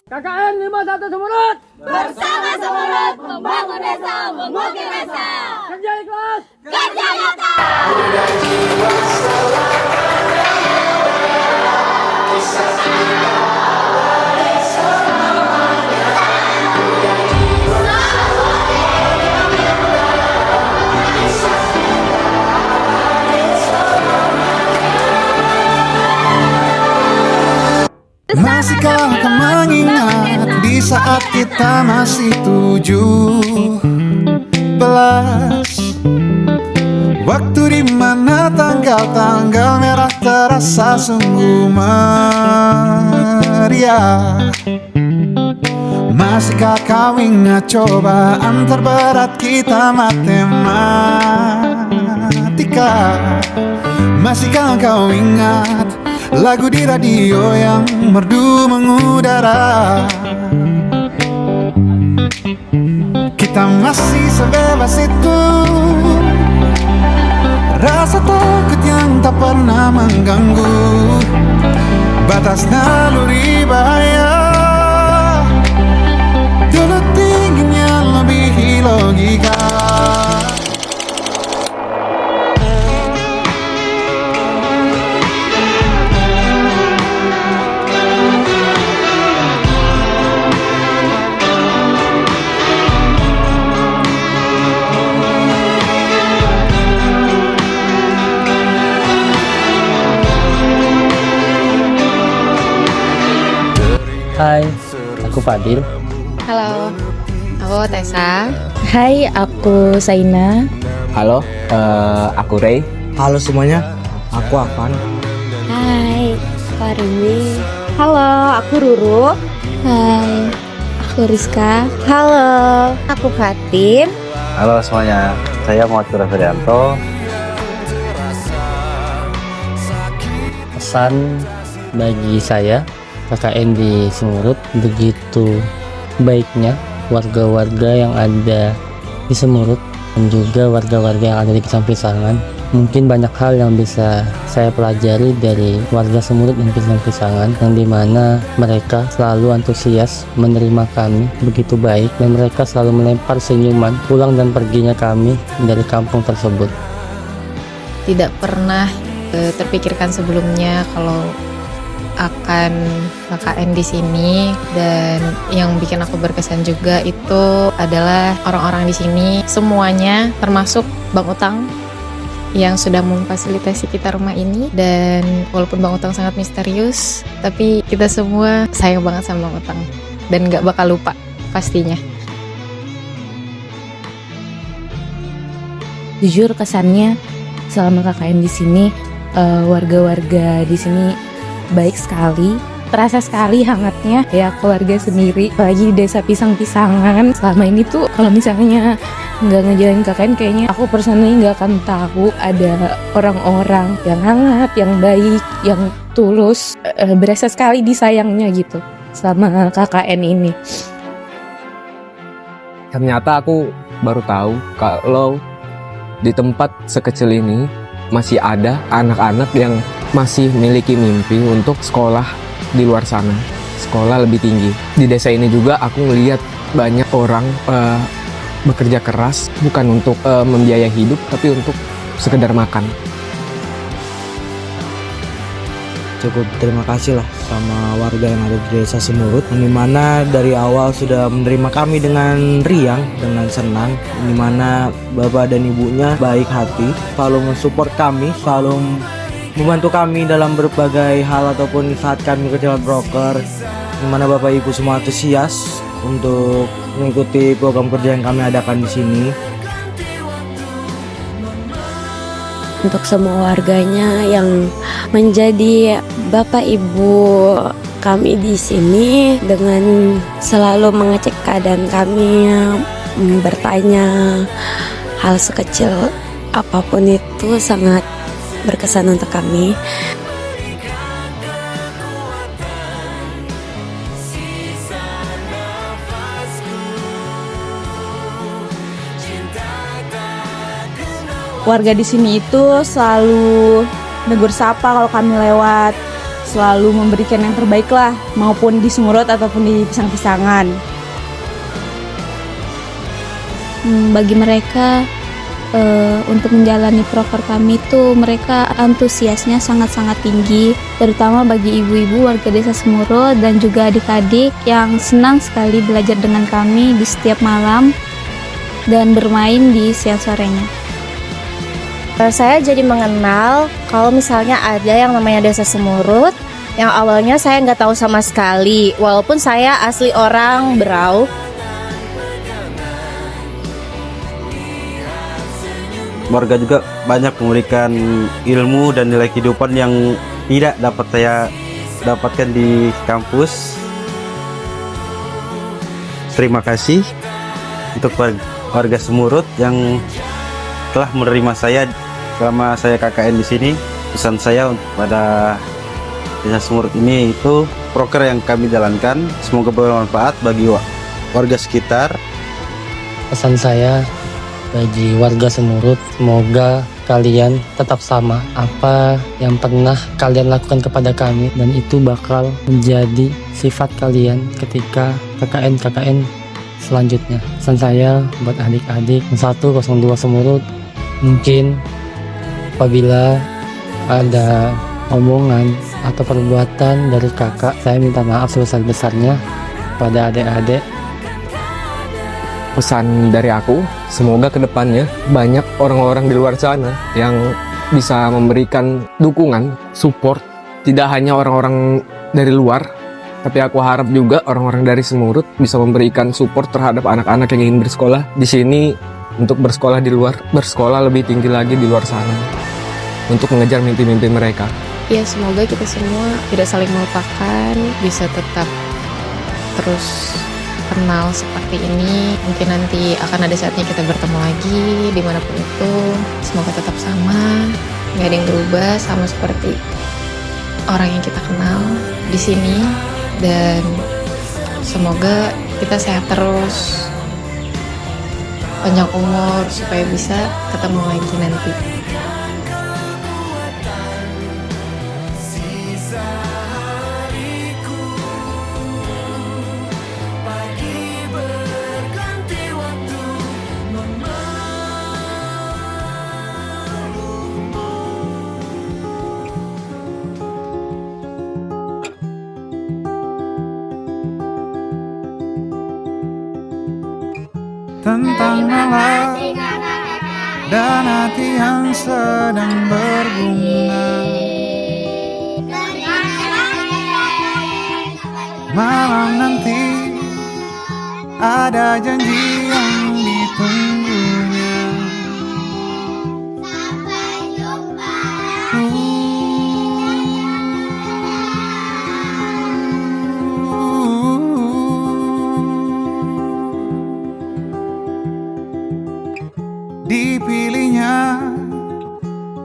KKN 51 Semurut. Bersama Semurut membangun desa, mengukir desa. Kerja ikhlas, Kerja nyata. Masihkah kau mengingat di saat kita masih 17? Waktu di mana tanggal-tanggal merah terasa sungguh meriah. Masihkah kau ingat cobaan terberat kita matematika? Masihkah kau ingat lagu di radio yang merdu mengudara? Kita masih sebebas itu. Rasa takut yang tak pernah mengganggu batas naluri bahaya. Dulu tingginya lebih logika. Hai, aku Fadil. Halo, aku Tessa. Hai, aku Saina. Halo, aku Ray. Halo semuanya, aku Afan. Hai, aku Arimi. Halo, aku Ruru. Hai, aku Rizka. Halo, aku Fatin. Halo semuanya, saya Muhammad Ferianto. Pesan bagi saya, KKN di Semurut, begitu baiknya warga-warga yang ada di Semurut dan juga warga-warga yang ada di Pisang-Pisangan. Mungkin banyak hal yang bisa saya pelajari dari warga Semurut dan Pisang-Pisangan, yang dimana mereka selalu antusias menerima kami begitu baik, dan mereka selalu melempar senyuman pulang dan perginya kami dari kampung tersebut. Tidak pernah terpikirkan sebelumnya kalau akan KKN di sini, dan yang bikin aku berkesan juga itu adalah orang-orang di sini semuanya, termasuk Bang Utang yang sudah memfasilitasi kita rumah ini. Dan walaupun Bang Utang sangat misterius, tapi kita semua sayang banget sama Bang Utang dan gak bakal lupa pastinya. Jujur kesannya selama KKN di sini, warga-warga di sini baik sekali, terasa sekali hangatnya ya keluarga sendiri, apalagi di desa Pisang-Pisangan. Selama ini tuh kalau misalnya nggak ngejalanin KKN, kayaknya aku personally nggak akan tahu ada orang-orang yang hangat, yang baik, yang tulus. Berasa sekali disayangnya gitu selama KKN ini. Ternyata aku baru tahu kalau di tempat sekecil ini masih ada anak-anak yang masih memiliki mimpi untuk sekolah di luar sana, sekolah lebih tinggi. Di desa ini juga aku melihat banyak orang bekerja keras, bukan untuk membiayai hidup, tapi untuk sekedar makan. Cukup terima kasih lah sama warga yang ada di desa Semurut, yang dimana dari awal sudah menerima kami dengan riang, dengan senang, yang dimana bapak dan ibunya baik hati, selalu mensupport kami, selalu membantu kami dalam berbagai hal ataupun saat kami kerja broker, di mana bapak ibu semua antusias untuk mengikuti program kerja yang kami adakan di sini. Untuk semua warganya yang menjadi bapak ibu kami di sini, dengan selalu mengecek keadaan kami, bertanya hal sekecil apapun itu sangat berkesan untuk kami. Warga di sini itu selalu negur sapa kalau kami lewat, selalu memberikan yang terbaik lah, maupun di Sumurut ataupun di Pisang-Pisangan. Bagi mereka untuk menjalani proker kami itu mereka antusiasnya sangat-sangat tinggi, terutama bagi ibu-ibu warga desa Semurut dan juga adik-adik yang senang sekali belajar dengan kami di setiap malam dan bermain di siang sorenya. Saya jadi mengenal kalau misalnya ada yang namanya desa Semurut yang awalnya saya nggak tahu sama sekali, walaupun saya asli orang Berau. Warga juga banyak memberikan ilmu dan nilai kehidupan yang tidak dapat saya dapatkan di kampus. Terima kasih untuk warga Semurut yang telah menerima saya selama saya KKN di sini. Pesan saya pada desa Semurut ini itu proker yang kami jalankan semoga bermanfaat bagi warga sekitar. Pesan saya bagi warga Semurut, semoga kalian tetap sama apa yang pernah kalian lakukan kepada kami, dan itu bakal menjadi sifat kalian ketika KKN selanjutnya. Pesan saya buat adik-adik 102 Semurut, mungkin apabila ada omongan atau perbuatan dari kakak, saya minta maaf sebesar-besarnya pada adik-adik. Pesan dari aku, semoga kedepannya banyak orang-orang di luar sana yang bisa memberikan dukungan, support. Tidak hanya orang-orang dari luar, tapi aku harap juga orang-orang dari Semurut bisa memberikan support terhadap anak-anak yang ingin bersekolah di sini, untuk bersekolah di luar, bersekolah lebih tinggi lagi di luar sana, untuk mengejar mimpi-mimpi mereka. Ya, semoga kita semua tidak saling melupakan, bisa tetap terus kenal seperti ini. Mungkin nanti akan ada saatnya kita bertemu lagi dimanapun itu. Semoga tetap sama, nggak ada yang berubah, sama seperti orang yang kita kenal di sini. Dan semoga kita sehat terus, panjang umur supaya bisa ketemu lagi nanti. Tentang malam dan hati yang sedang berbunga. Malam nanti ada janji yang ditunggunya. Dipilihnya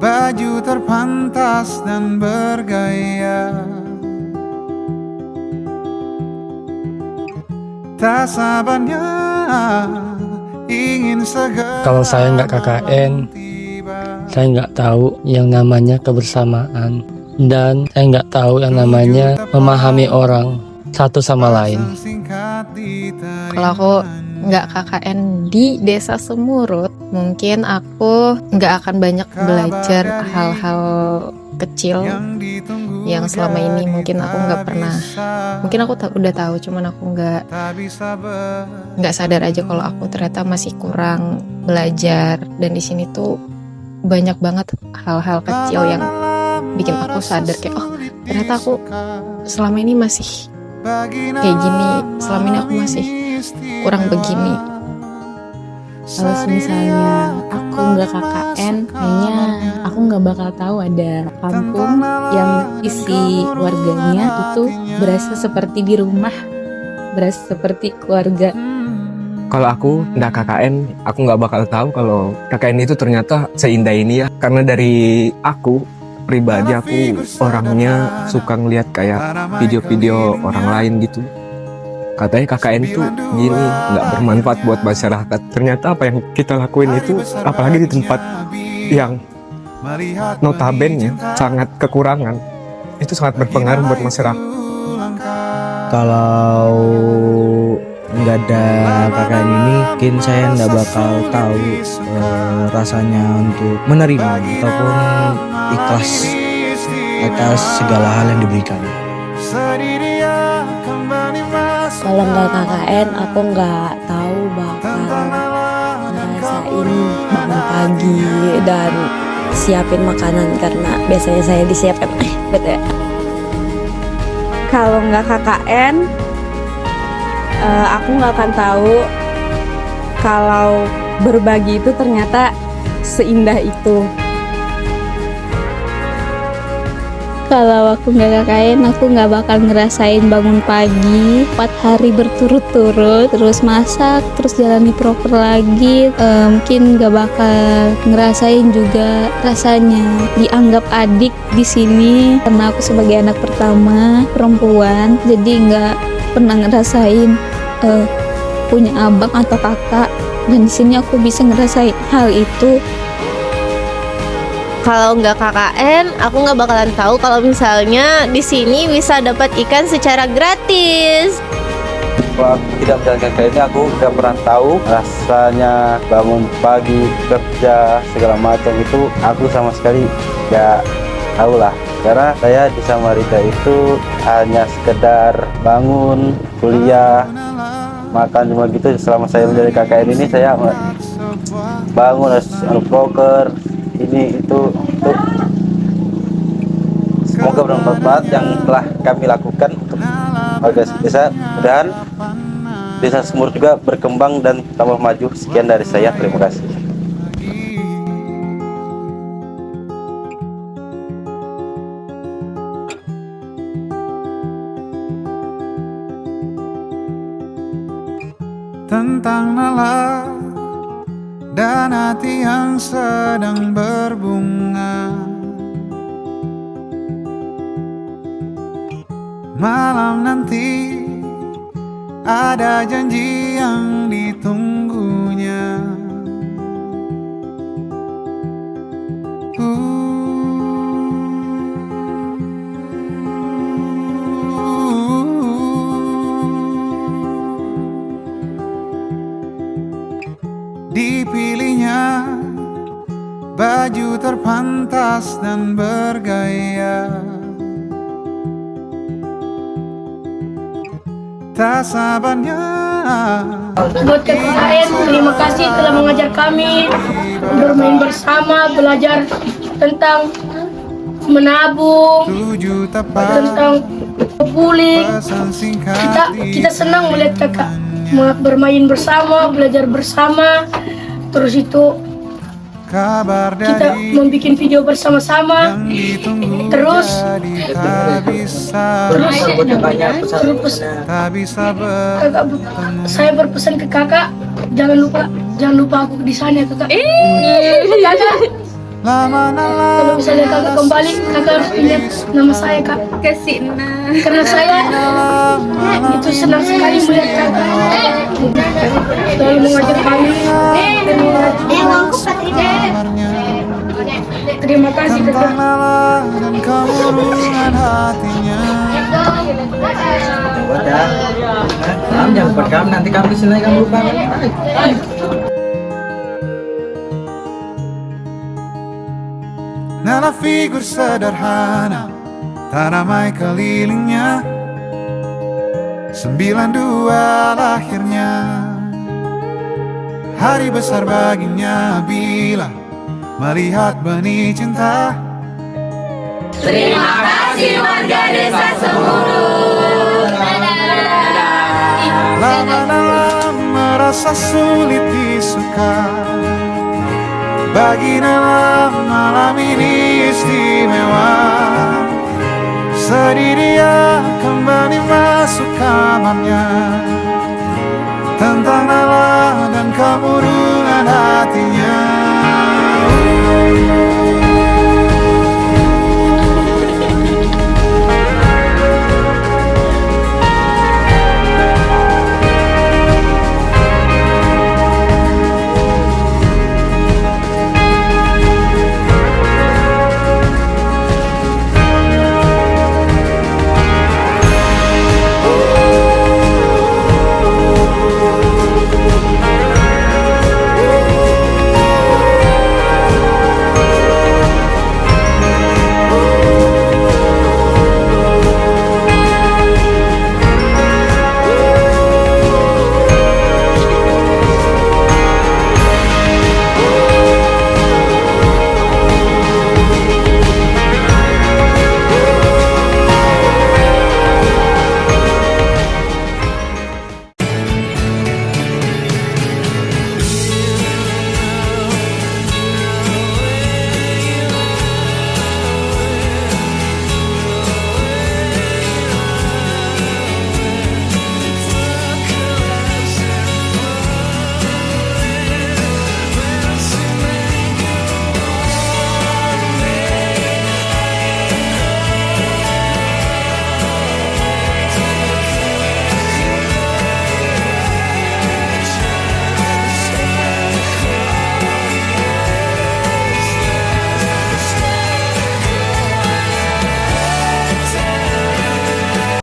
baju terpantas dan bergaya, tak sabarnya ingin segera. Kalau saya nggak KKN, saya nggak tahu yang namanya kebersamaan, dan saya nggak tahu yang namanya memahami orang satu sama lain. Kalau aku nggak KKN di desa Semurut, mungkin aku nggak akan banyak belajar hal-hal kecil yang selama ini mungkin aku nggak pernah. Mungkin aku udah tahu, cuman aku nggak sadar aja kalau aku ternyata masih kurang belajar. Dan di sini tuh banyak banget hal-hal kecil yang bikin aku sadar kayak, oh ternyata aku selama ini masih kayak gini, selama ini aku masih kurang begini. Kalau misalnya aku nggak KKN, kayaknya aku nggak bakal tahu ada kampung yang isi warganya itu berasa seperti di rumah, berasa seperti keluarga. Kalau aku nggak KKN, aku nggak bakal tahu kalau KKN itu ternyata seindah ini ya. Karena dari aku pribadi, aku orangnya suka ngeliat kayak video-video orang lain gitu. Katanya KKN itu gini, nggak bermanfaat buat masyarakat. Ternyata apa yang kita lakuin itu, apalagi di tempat yang notabene sangat kekurangan, itu sangat berpengaruh buat masyarakat. Kalau nggak ada KKN ini, mungkin saya nggak bakal tahu rasanya untuk menerima ataupun ikhlas atas segala hal yang diberikan. Kalau nggak KKN, aku nggak tahu bakal ngerasain bangun pagi dan siapin makanan karena biasanya saya disiapkan. Betul ya? Kalau nggak KKN, aku nggak akan tahu kalau berbagi itu ternyata seindah itu. Kalau aku nggak KKN, aku nggak bakal ngerasain bangun pagi 4 hari berturut-turut, terus masak, terus jalani proker lagi. Mungkin nggak bakal ngerasain juga rasanya dianggap adik di sini karena aku sebagai anak pertama perempuan, jadi nggak pernah ngerasain punya abang atau kakak. Dan di sini aku bisa ngerasain hal itu. Kalau nggak KKN, aku nggak bakalan tahu kalau misalnya di sini bisa dapat ikan secara gratis. Kalau aku tidak menjalankan KKN ini, aku nggak pernah tahu rasanya bangun pagi, kerja, segala macam itu aku sama sekali nggak tahu lah. Karena saya di Samarinda itu hanya sekedar bangun, kuliah, makan cuma gitu. Selama saya menjadi KKN ini, saya bangun harus proker, ini itu. Semoga bermanfaat yang telah kami lakukan untuk warga desa. Mudah-mudahan desa Sumurut juga berkembang dan tambah maju. Sekian dari saya, terima kasih. Tentang nalar dan hati yang sedang berbunga, malam nanti ada janji yang ditunggunya. Dipilihnya baju terpantas dan bergaya, tak sabarnya. Buat KKN, terima kasih telah mengajar kami bermain bersama, belajar tentang menabung, tentang kulik. Kita senang melihat kakak bermain bersama, belajar bersama. Terus itu kita membuat video bersama-sama. Terus saya berpesan ke kakak, jangan lupa aku di sana kakak. Kakak, kalau misalnya kakak kembali, kakak harus ingat nama saya kak. Karena saya itu senang sekali melihat kakak selalu mengajar kami. Terima kasih kakak. Jangan lupa kamu, nanti kamu disini kamu lupa. Nala figur sederhana, tak ramai kelilingnya. 92 lahirnya, hari besar baginya bila melihat benih cinta. Terima kasih warga desa Sumurut. Lama-lama merasa sulit disuka, bagi Nala malam ini istimewa. Sedih dia kembali masuk kamarnya, tentang Nala dan kemurungan hatinya.